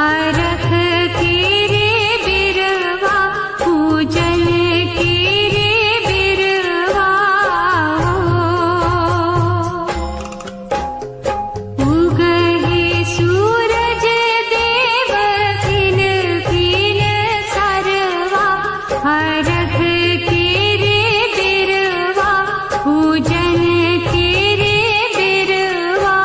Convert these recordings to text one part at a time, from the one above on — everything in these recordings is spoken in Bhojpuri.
हरख की रे बिरवा पूजन की रे बिरवा उगहे सूरज देव किन किन सरवा हरख की रे बिरवा पूजन की रे बिरवा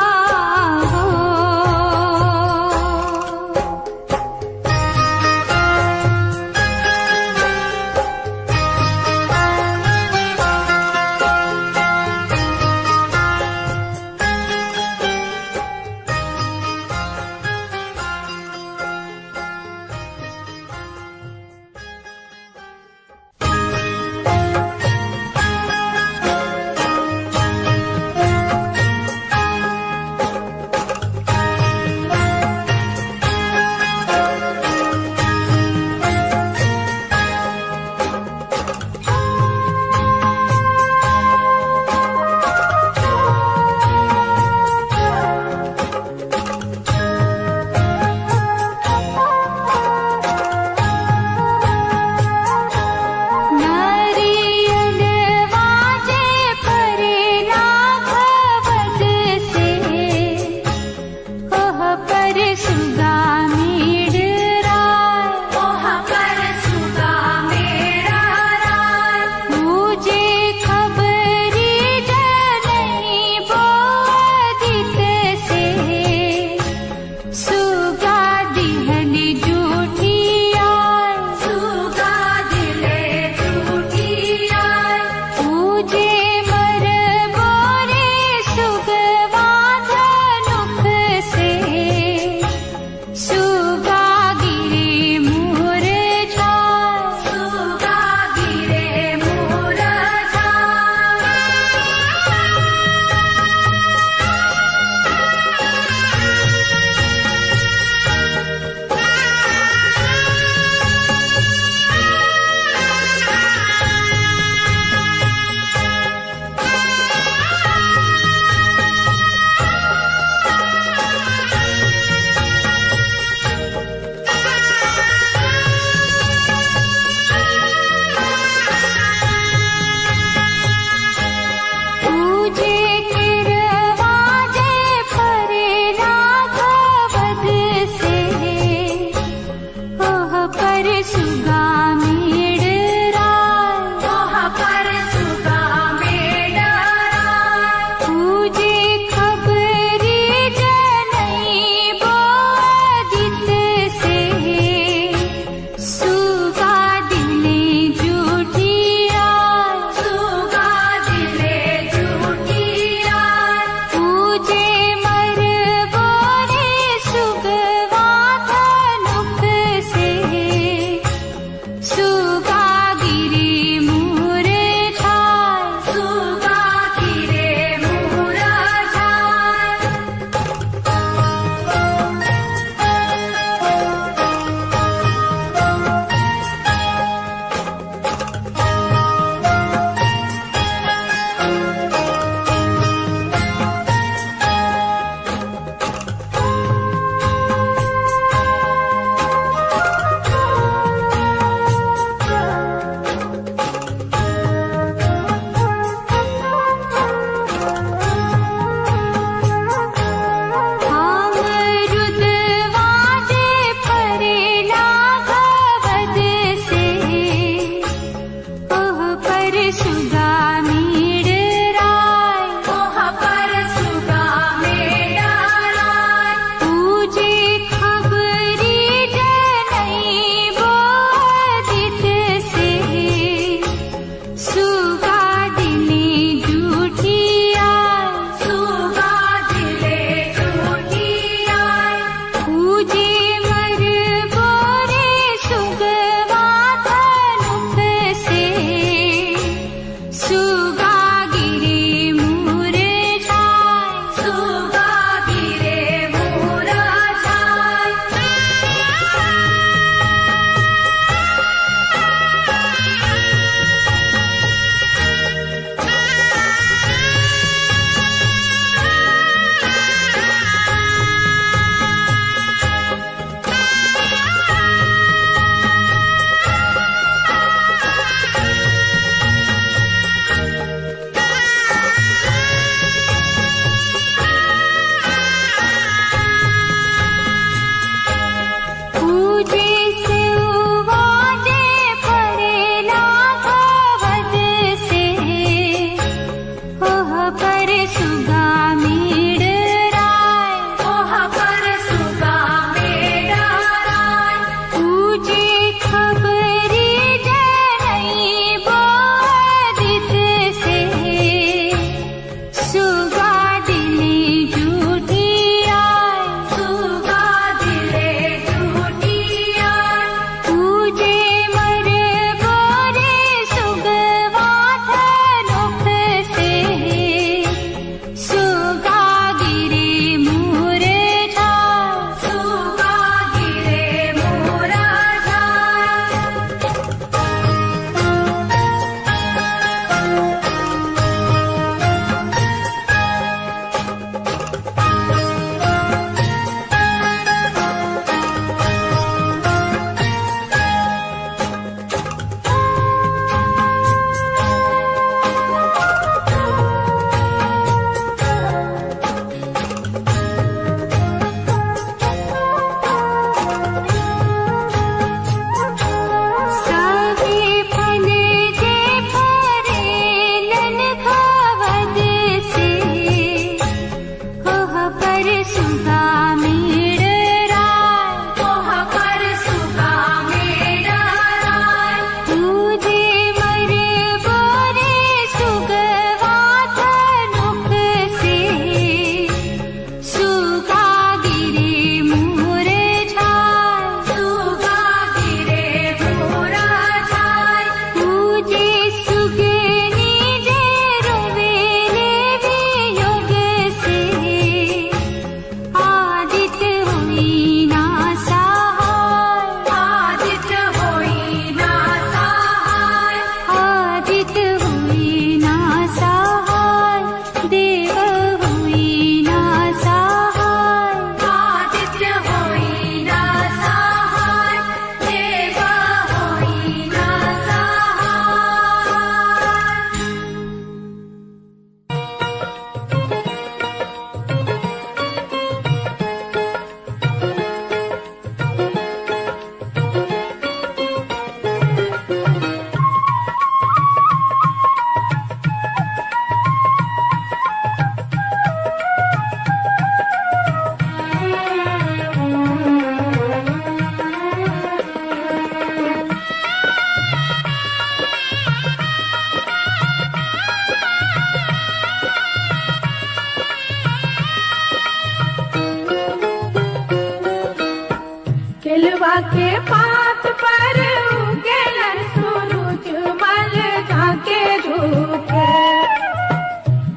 केलवा के पात पर उगेलन सूरज मल झाके झुके।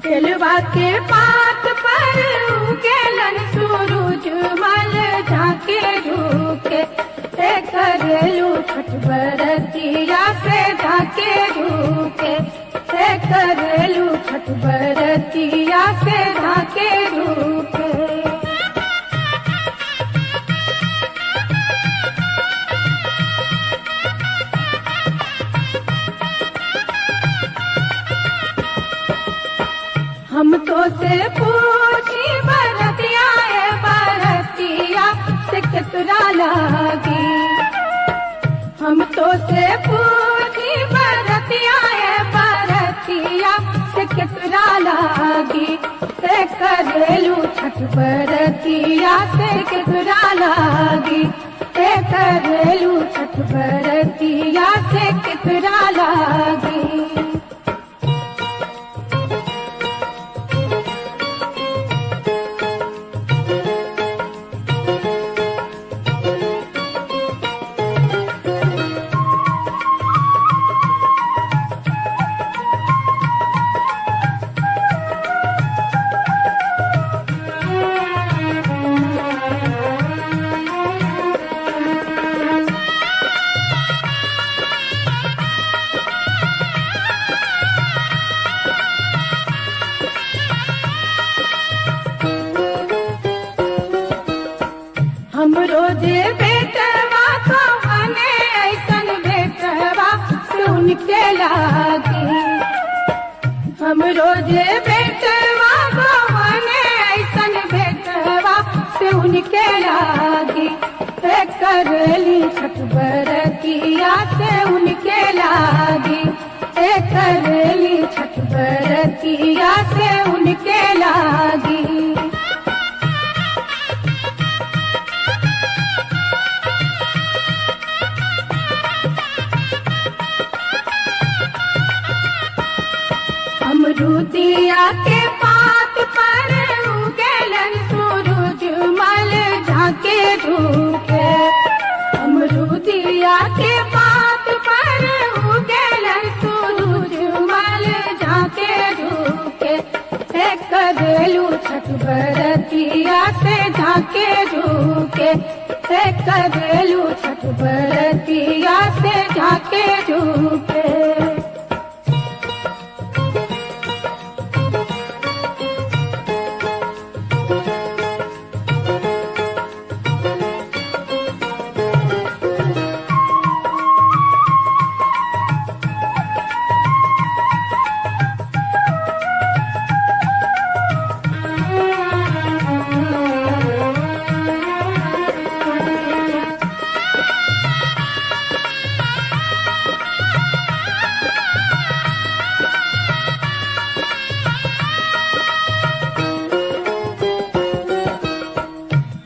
केलवा के पात पर उगेलन सूरज मल झाके झुके। करेलू छठ बरतिया से झाके झुके। करेलू छठ बरतिया से झाके झुके। हम तो से पूछी बरतिया है बरतिया से कितना लागी। हम तो से पूछी बरतिया है बरतिया से कितना लागी। से करेलू छठ बरतिया से कितना लागी। से करेलू छठ बरतिया से कितना लागी। हम रोजे बेटवा को हने ऐसन बेटवा सुन के लागी। हम रोजे बेटवा को हने ऐसन बेटवा सुन के लागी। करेली छठ बरतिया से उनके लागी। करेली छठ बरतिया से उनके लागी। अमरूदिया के पात पर उगेलन सूरज मल झाके झुके। अमरूदिया के पात पर उगेलन सूरज मल झाके झुके। करेलू छठ बरतिया से झाके झुके। करेलू छठ बरतिया से झाके झुके।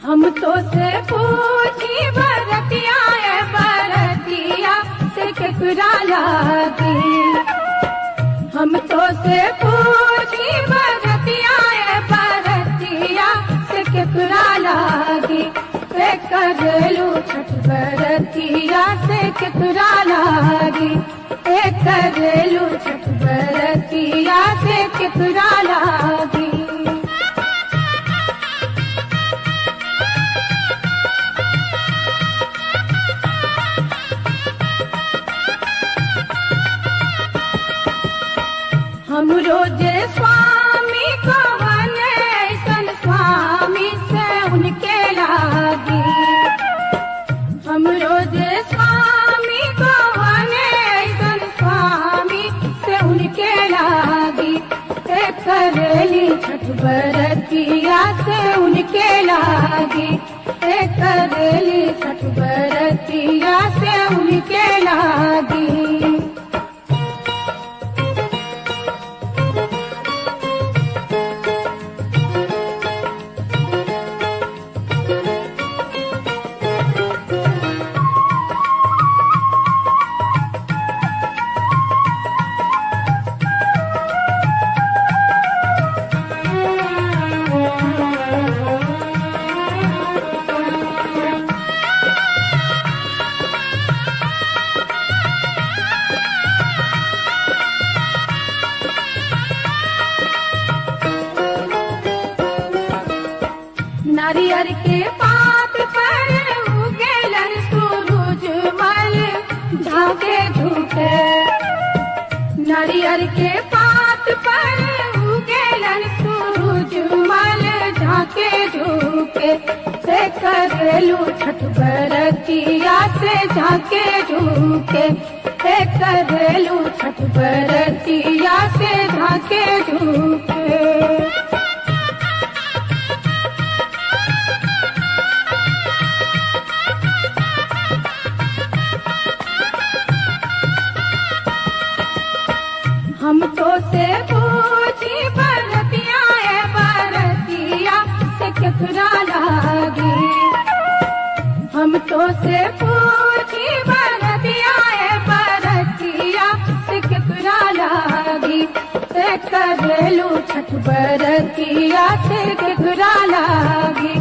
हम तो से पूछी बरतिया है बरतिया से केकरा लागी। हम तो से पूछी बरतिया है बरतिया से केकरा लागी। करेलू छठ बरतिया से केकरा लागी। करेलू छठ बरतिया से केकरा लागी। हम रोजे स्वामी को हने ऐसन स्वामी से उनके लागी। हम रोजे स्वामी को हने ऐसन स्वामी से उनके लागी। करेली छठ बरतिया से उनके लागी। करेली छठ बरतिया से उनके लागी। नरियर के पात पर उगेलन सूरज मल झाके झुके से करेलू छठ बरतिया से झाके झुके से करेलू छठ बरतिया से झाके झुके। हम तो से पूछी बरतिया है बरतिया से केकरा लागी। हम तो से पूछी बरतिया है बरतिया से केकरा लागी से करेलू छठ बरतिया से केकरा लागी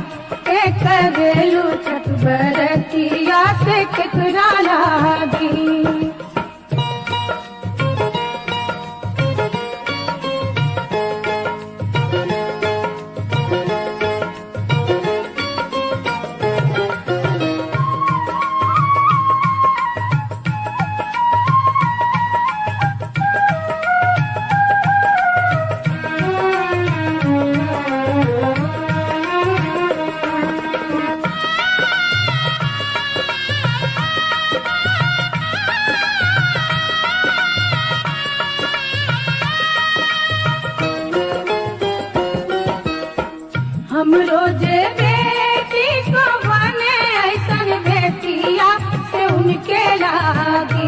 से करेलू छठ बरतिया से केकरा लागी। हम रोजे बेटी को बने ऐसन बेटिया से उनके लागी।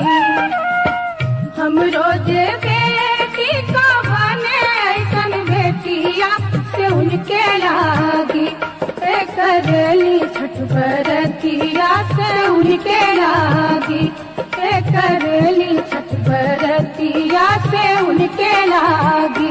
हम रोजे बेटी को बने ऐसन बेटिया से उनके लागी से करेली छठ बरतिया से उनके लागी से करेली छठ बरतिया से उनके लागी।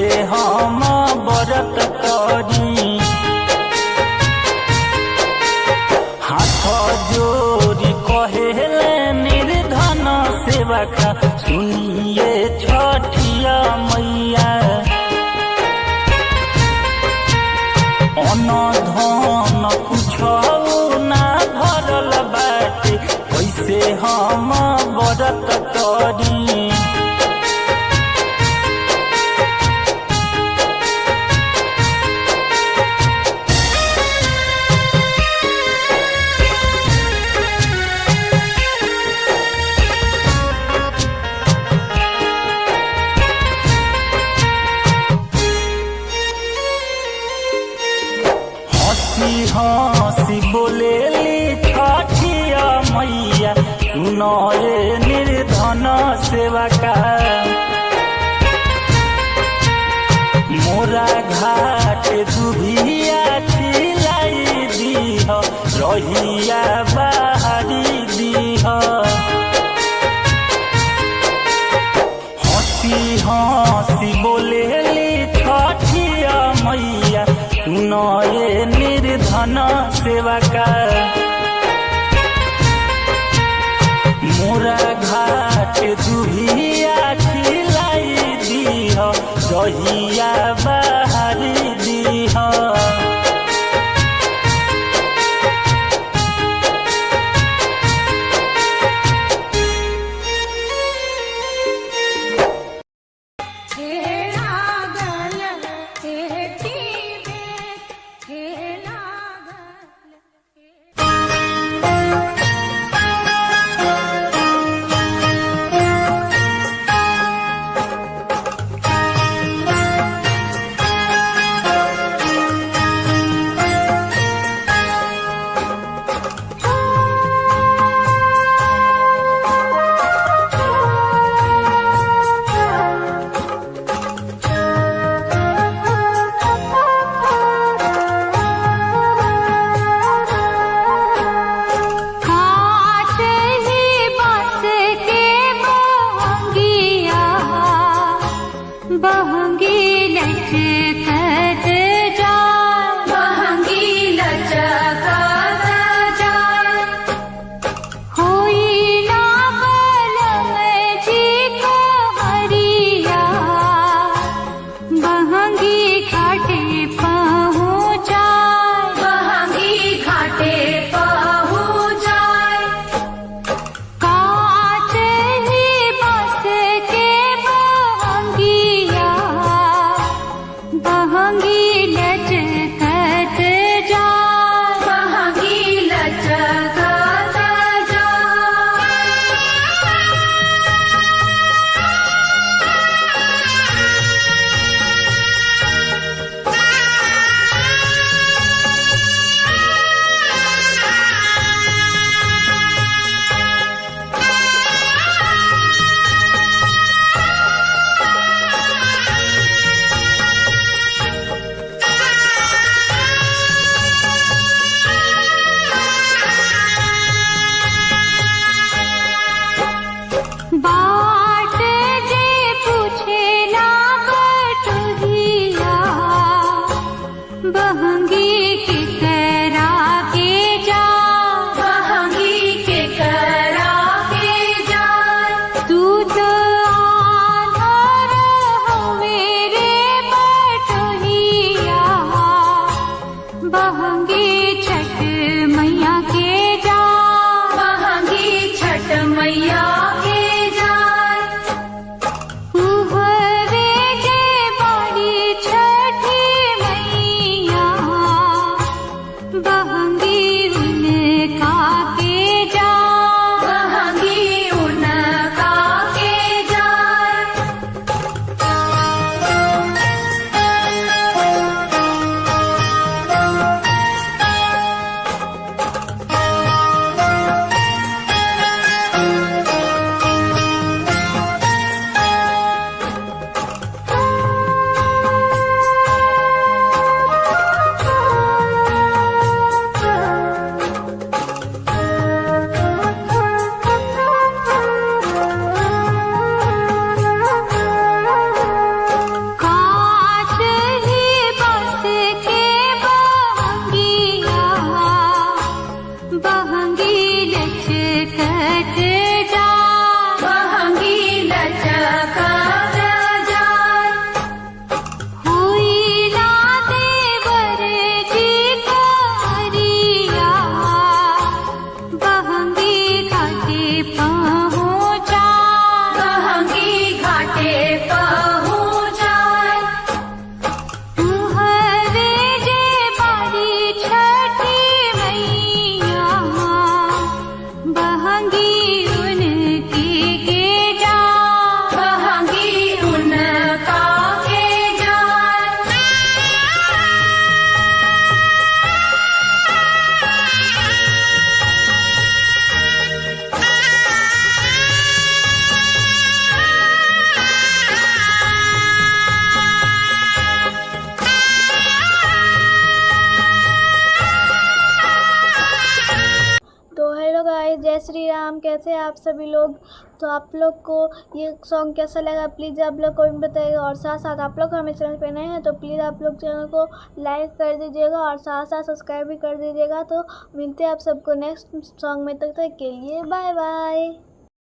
कैसे हम व्रत करी। हाथ जोड़ी कहेले निर्धन सेवा का सुनिए छठिया मैया। अन्न धन कुछ ना भरल बाटे कैसे हम व्रत करी। हंसी बोलेली छठिया मैया सुनए निर्धन सेवा का। मोरा घाट दुभिया खिलाई दीह रहिया बाहरी दीह। हंसी बोलेली छठिया मैया सुनए निर्धन सेवा का। मोरा घाट दुभिया खिलाई दीह रहिया बाहरी दीह। प्रणाम। कैसे हैं आप सभी लोग। तो आप लोग को ये सॉन्ग कैसा लगा प्लीज़ आप लोग को बताइएगा। और साथ साथ आप लोग हमें चैनल पे नए हैं तो प्लीज़ आप लोग चैनल को लाइक कर दीजिएगा और साथ साथ सब्सक्राइब भी कर दीजिएगा। तो मिलते हैं आप सबको नेक्स्ट सॉन्ग में, तक के लिए बाय बाय।